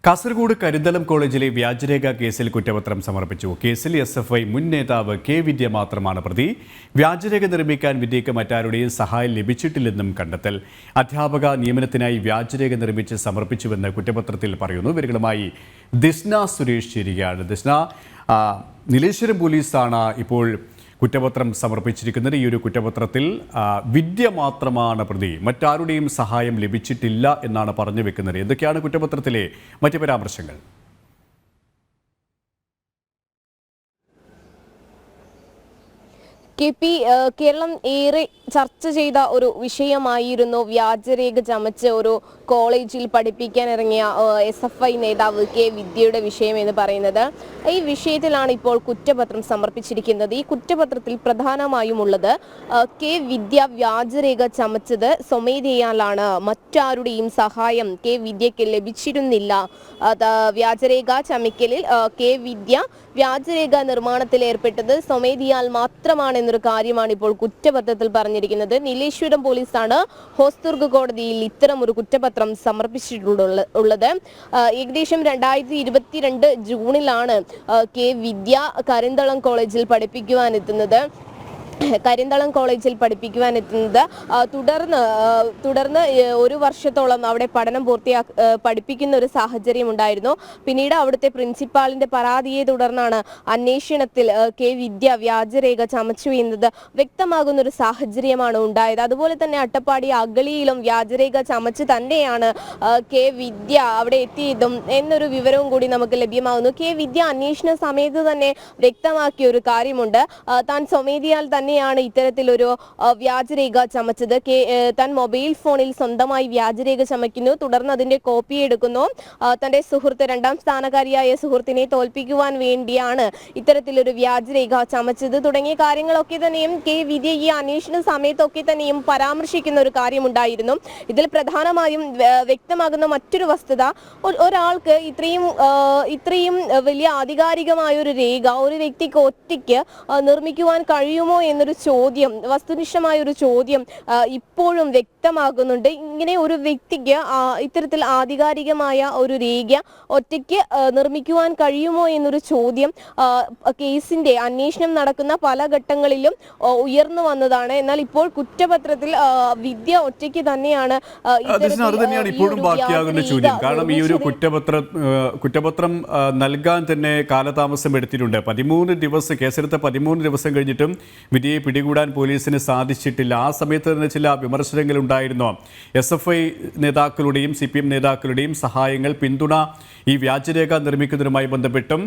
കാസർഗോഡ് കരിന്തളം കോളേജിലെ വ്യാജരേഖ കേസിൽ കുറ്റപത്രം സമർപ്പിച്ചു. കേസിൽ SFI മുൻ നേതാവ് K. വിദ്യ മാത്രമാണ് പ്രതി. വ്യാജരേഖ നിർമ്മിക്കാൻ വിദ്യയ്ക്ക് മറ്റാരുടെയും സഹായം ലഭിച്ചിട്ടില്ലെന്നും കണ്ടെത്തൽ. അധ്യാപക നിയമനത്തിനായി വ്യാജരേഖ നിർമ്മിച്ച് സമർപ്പിച്ചുവെന്ന് കുറ്റപത്രത്തിൽ പറയുന്നു. ഇവരുമായി ദിസ്ന സുരേഷ് ചേരുകയാണ്. ദിസ്ന, നീലേശ്വരം പോലീസാണ് ഇപ്പോൾ കുറ്റപത്രം സമർപ്പിച്ചിരിക്കുന്നത്. ഈ ഒരു കുറ്റപത്രത്തിൽ വിദ്യ മാത്രമാണ് പ്രതി, മറ്റാരുടെയും സഹായം ലഭിച്ചിട്ടില്ല എന്നാണ് പറഞ്ഞു വെക്കുന്നത്. എന്തൊക്കെയാണ് കുറ്റപത്രത്തിലെ മറ്റ് പരാമർശങ്ങൾ? കേരളം ഏറെ ചർച്ച ചെയ്ത ഒരു വിഷയമായിരുന്നു വ്യാജരേഖ ചമച്ച് ഒരു കോളേജിൽ പഠിപ്പിക്കാൻ ഇറങ്ങിയ SFI നേതാവ് K. വിദ്യയുടെ വിഷയം എന്ന് പറയുന്നത്. ഈ വിഷയത്തിലാണ് ഇപ്പോൾ കുറ്റപത്രം സമർപ്പിച്ചിരിക്കുന്നത്. ഈ കുറ്റപത്രത്തിൽ പ്രധാനമായും ഉള്ളത് K. വിദ്യ വ്യാജരേഖ ചമച്ചത് സ്വമേധയാലാണ്, മറ്റാരുടെയും സഹായം K. വിദ്യയ്ക്ക് ലഭിച്ചിരുന്നില്ല. വ്യാജരേഖ ചമയ്ക്കലിൽ K. വിദ്യ വ്യാജരേഖ നിർമ്മാണത്തിൽ ഏർപ്പെട്ടത് സ്വമേധയാൽ മാത്രമാണ് എന്നൊരു കാര്യമാണ് ഇപ്പോൾ കുറ്റപത്രത്തിൽ പറഞ്ഞിരിക്കുന്നത്. നീലേശ്വരം പോലീസാണ് ഹോസ്ദുർഗ് കോടതിയിൽ ഇത്തരം ഒരു കുറ്റപത്രം സമർപ്പിച്ചിട്ടുള്ളത്. ഏകദേശം 2022 ജൂണിലാണ് K. വിദ്യ കരിന്തളം കോളേജിൽ പഠിപ്പിക്കുവാനെത്തുന്നത്. തുടർന്ന് ഒരു വർഷത്തോളം അവിടെ പഠനം പഠിപ്പിക്കുന്ന ഒരു സാഹചര്യം ഉണ്ടായിരുന്നു. പിന്നീട് അവിടുത്തെ പ്രിൻസിപ്പാളിന്റെ പരാതിയെ തുടർന്നാണ് അന്വേഷണത്തിൽ K. വിദ്യ വ്യാജരേഖ ചമച്ചു എന്നത് വ്യക്തമാകുന്ന ഒരു സാഹചര്യമാണ് ഉണ്ടായത്. അതുപോലെ തന്നെ അട്ടപ്പാടി അഗളിയിലും വ്യാജരേഖ ചമച്ച് തന്നെയാണ് K. വിദ്യ അവിടെ എത്തിയതും എന്നൊരു വിവരവും കൂടി നമുക്ക് ലഭ്യമാകുന്നു. K. വിദ്യ അന്വേഷണ സമയത്ത് തന്നെ വ്യക്തമാക്കിയ ഒരു കാര്യമുണ്ട്. താൻ സ്വമേധയാൽ തന്നെയാണ് ഇത്തരത്തിലൊരു വ്യാജരേഖ ചമച്ചത്. താൻ മൊബൈൽ ഫോണിൽ സ്വന്തമായി വ്യാജരേഖ ചമയ്ക്കുന്നു, തുടർന്ന് അതിന്റെ കോപ്പി എടുക്കുന്നു. തന്റെ സുഹൃത്ത്, 2ാം സ്ഥാനക്കാരിയായ സുഹൃത്തിനെ തോൽപ്പിക്കുവാൻ വേണ്ടിയാണ് ഇത്തരത്തിലൊരു വ്യാജരേഖ ചമച്ചത് തുടങ്ങിയ കാര്യങ്ങളൊക്കെ തന്നെയും K. വിദ്യ ഈ അന്വേഷണ സമയത്തൊക്കെ തന്നെയും പരാമർശിക്കുന്ന ഒരു കാര്യമുണ്ടായിരുന്നു. ഇതിൽ പ്രധാനമായും വ്യക്തമാകുന്ന മറ്റൊരു വസ്തുത, ഒരാൾക്ക് ഇത്രയും വലിയ ആധികാരികമായ ഒരു രേഖ ഒരു വ്യക്തിക്ക് ഒറ്റയ്ക്ക് നിർമ്മിക്കുവാൻ കഴിയുമോ എന്നൊരു ചോദ്യം, വസ്തുനിഷ്ഠമായ ഒരു ചോദ്യം ഇപ്പോഴും വ്യക്തമാകുന്നുണ്ട്. ഇങ്ങനെ ഒരു വ്യക്തിക്ക് ഇത്തരത്തിൽ ആധികാരികമായ ഒരു രേഖ ഒറ്റയ്ക്ക് നിർമ്മിക്കുവാൻ കഴിയുമോ എന്നൊരു ചോദ്യം കേസിന്റെ അന്വേഷണം നടക്കുന്ന പല ഘട്ടങ്ങളിലും ഉയർന്നു വന്നതാണ്. എന്നാൽ ഇപ്പോൾ കുറ്റപത്രത്തിൽ വിദ്യ ഒറ്റയ്ക്ക് തന്നെയാണ് ഇപ്പോഴും ബാക്കിയാകുന്ന ചോദ്യം. കാരണം ഈ ഒരു കുറ്റപത്രം നൽകാൻ തന്നെ കാലതാമസം എടുത്തിട്ടുണ്ട്. 13 ദിവസം കേസെടുത്ത 13 ദിവസം കഴിഞ്ഞിട്ടും വിധിയെ പിടികൂടാൻ പോലീസിന് സാധിച്ചിട്ടില്ല. ആ സമയത്ത് തന്നെ ചില വിമർശനങ്ങൾ ഉണ്ടായിരുന്നു. SFI നേതാക്കളുടെയും CPM നേതാക്കളുടെയും സഹായങ്ങൾ, പിന്തുണ ഈ വ്യാജരേഖ നിർമ്മിക്കുന്നതിനുമായി ബന്ധപ്പെട്ടും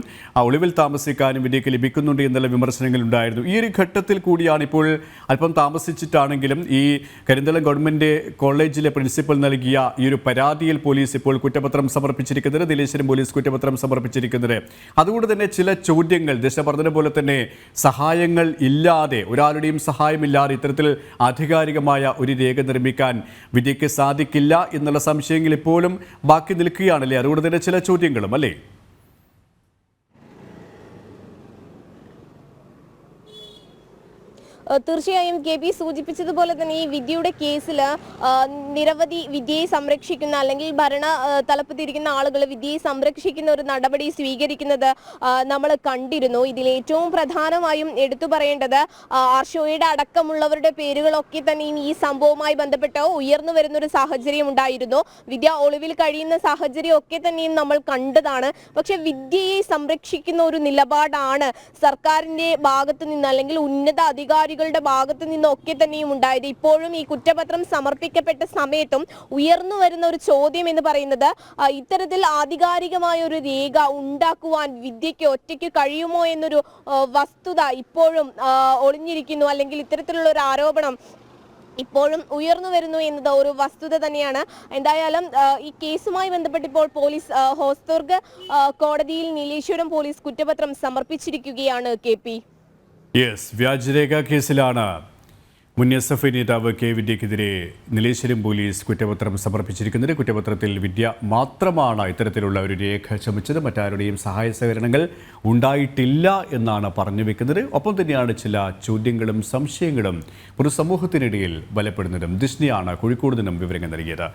ഒളിവിൽ താമസിക്കാനും വിധിക്ക് ലഭിക്കുന്നുണ്ട് എന്നുള്ള വിമർശനങ്ങൾ ഉണ്ടായിരുന്നു. ഈ ഒരു ഘട്ടത്തിൽ കൂടിയാണ് ഇപ്പോൾ അല്പം താമസിച്ചിട്ടാണെങ്കിലും ഈ കരിന്തളം ഗവൺമെന്റ് കോളേജിലെ പ്രിൻസിപ്പൽ നൽകിയ ഈ ഒരു പരാതിയിൽ പോലീസ് ഇപ്പോൾ കുറ്റപത്രം സമർപ്പിച്ചിരിക്കുന്നത്, നീലേശ്വരം പോലീസ് കുറ്റപത്രം സമർപ്പിച്ചിരിക്കുന്നത്. അതുകൊണ്ട് തന്നെ ചില ചോദ്യങ്ങൾ, ദിശ പറഞ്ഞതുപോലെ തന്നെ സഹായങ്ങൾ ഇല്ലാതെ, ഒരാളുടെയും സഹായമില്ലാതെ ഇത്തരത്തിൽ ആധികാരികമായ ഒരു രേഖ നിർമ്മിക്കാൻ വിധിക്ക് സാധിക്കില്ല എന്നുള്ള സംശയങ്ങൾ ഇപ്പോഴും ബാക്കി നിൽക്കുകയാണല്ലേ? അതുകൊണ്ട് തന്നെ ചില ചോദ്യങ്ങളും അല്ലേ? തീർച്ചയായും KP സൂചിപ്പിച്ചതുപോലെ തന്നെ ഈ വിദ്യയുടെ കേസിൽ നിരവധി വിദ്യയെ സംരക്ഷിക്കുന്ന അല്ലെങ്കിൽ ഭരണ തലപ്പത്തിരിക്കുന്ന ആളുകൾ വിദ്യയെ സംരക്ഷിക്കുന്ന ഒരു നടപടി സ്വീകരിക്കുന്നത് നമ്മൾ കണ്ടിരുന്നു. ഇതിൽ ഏറ്റവും പ്രധാനമായും എടുത്തു പറയേണ്ടത് ആർഷോയുടെ അടക്കമുള്ളവരുടെ പേരുകളൊക്കെ തന്നെയും ഈ സംഭവവുമായി ബന്ധപ്പെട്ട് ഉയർന്നു വരുന്നൊരു സാഹചര്യം ഉണ്ടായിരുന്നു. വിദ്യ ഒളിവിൽ കഴിയുന്ന സാഹചര്യം ഒക്കെ തന്നെയും നമ്മൾ കണ്ടതാണ്. പക്ഷെ വിദ്യയെ സംരക്ഷിക്കുന്ന ഒരു നിലപാടാണ് സർക്കാരിന്റെ ഭാഗത്ത് നിന്ന് അല്ലെങ്കിൽ ഉന്നത അധികാരികളുടെ ഭാഗത്ത് നിന്നൊക്കെ തന്നെയും ഉണ്ടായത്. ഇപ്പോഴും ഈ കുറ്റപത്രം സമർപ്പിക്കപ്പെട്ട സമയത്തും ഉയർന്നു വരുന്ന ഒരു ചോദ്യം എന്ന് പറയുന്നത്, ഇത്തരത്തിൽ ആധികാരികമായ ഒരു രേഖ ഉണ്ടാക്കുവാൻ വിദ്യയ്ക്ക് ഒറ്റയ്ക്ക് കഴിയുമോ എന്നൊരു വസ്തുത ഇപ്പോഴും ഒളിഞ്ഞിരിക്കുന്നു. അല്ലെങ്കിൽ ഇത്തരത്തിലുള്ള ഒരു ആരോപണം ഇപ്പോഴും ഉയർന്നു വരുന്നു എന്നത് ഒരു വസ്തുത തന്നെയാണ്. എന്തായാലും ഈ കേസുമായി ബന്ധപ്പെട്ട് ഇപ്പോൾ പോലീസ് ഹോസ്ദുർഗ് കോടതിയിൽ നീലേശ്വരം പോലീസ് കുറ്റപത്രം സമർപ്പിച്ചിരിക്കുകയാണ്. KP, വ്യാജരേഖ കേസിലാണ് മുൻ SFI നേതാവ് K. വിദ്യക്കെതിരെ നീലേശ്വരം പോലീസ് കുറ്റപത്രം സമർപ്പിച്ചിരിക്കുന്നത്. കുറ്റപത്രത്തിൽ വിദ്യ മാത്രമാണ് ഇത്തരത്തിലുള്ള ഒരു രേഖ ചമച്ചത്, മറ്റാരുടെയും സഹായ സഹകരണങ്ങൾ ഉണ്ടായിട്ടില്ല എന്നാണ് പറഞ്ഞു വെക്കുന്നത്. ഒപ്പം തന്നെയാണ് ചില ചോദ്യങ്ങളും സംശയങ്ങളും പൊതുസമൂഹത്തിനിടയിൽ ബലപ്പെടുന്നതും. ദിസ്നയാണ് കോഴിക്കോട് നിന്നും വിവരങ്ങൾ നൽകിയത്.